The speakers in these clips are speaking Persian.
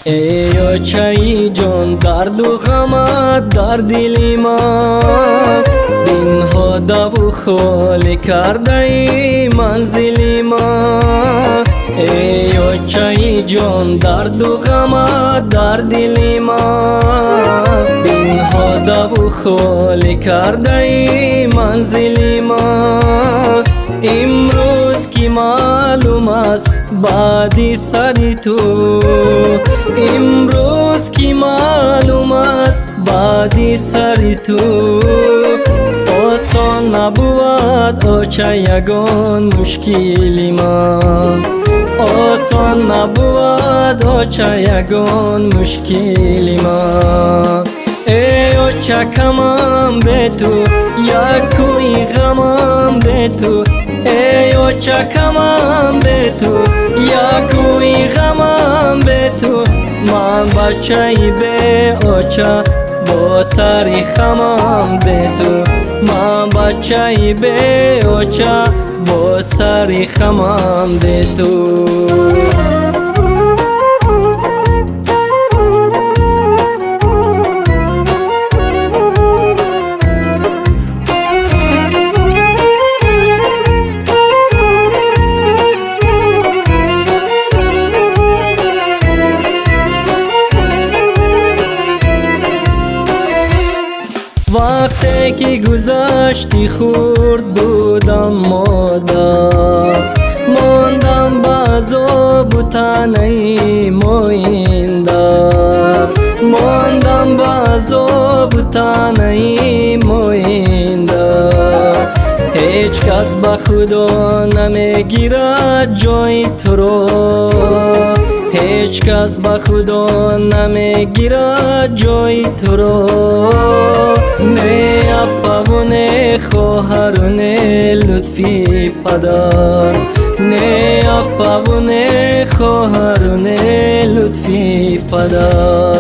ای چای جان درد و غمت در دل من دینها دو خالی کرده ای منزل من. ای چای جان درد و غمت در دل من دینها دو خالی کرده ای منزل من. امروز کی معلوم است بعد سر تو، امروز کی معلوم است بعد سر تو. آسان نبود آچه یگان مشکل من، آسان نبود آچه یگان مشکل من. ای آچه کمم به تو یک کوی غمم به تو، ای آچه کمم به تو یک کوی غمم به تو. من بچه به آچه با سر خمم به تو، من بچه به آچه با سر خمم به تو. وقتی که گذشتی خورد بودم مادر، ماندم بعذاب و تنهی ماینده، ماندم بعذاب و تنهی ماینده. هیچ کس به خدا نمیگیرد جای تو را، هیچ کس به خدا نمیگیرد جای تو را. نه اپا و نه خواهر و نه لطفی پدر، نه اپا و نه خواهر و نه لطفی پدر.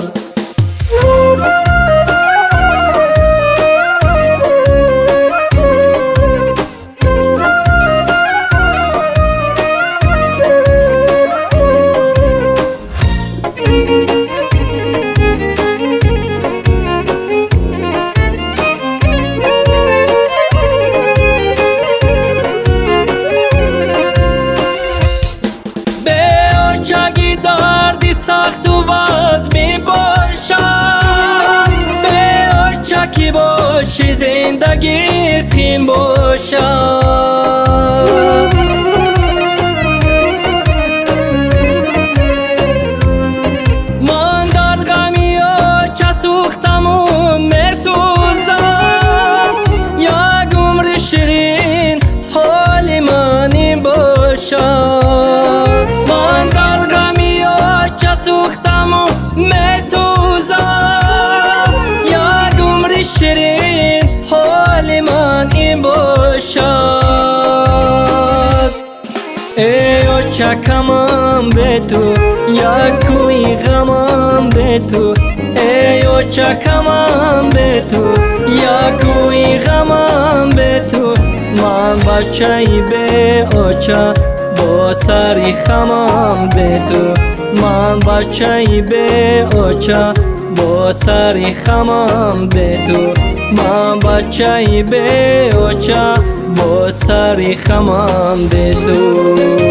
دردی سخت و وز می باشد، به آنچه که باشی زندگی قیم باشد. من در غمی آنچه سوختم و می سوزم، یک عمر شیرین حال من این باشد. من در غمی آنچه سوختم و می سوزم، یک عمر شیرین حال من این باشد. ای آنچه کمم به تو یک کوی غمم به تو، ای آنچه کمم به تو یک کوی غمم به تو. من بچه به آنچه با سر خمم به تو، من بچه به آنچه با سر خمم به تو، من بچه به آنچه با سر خمم به تو.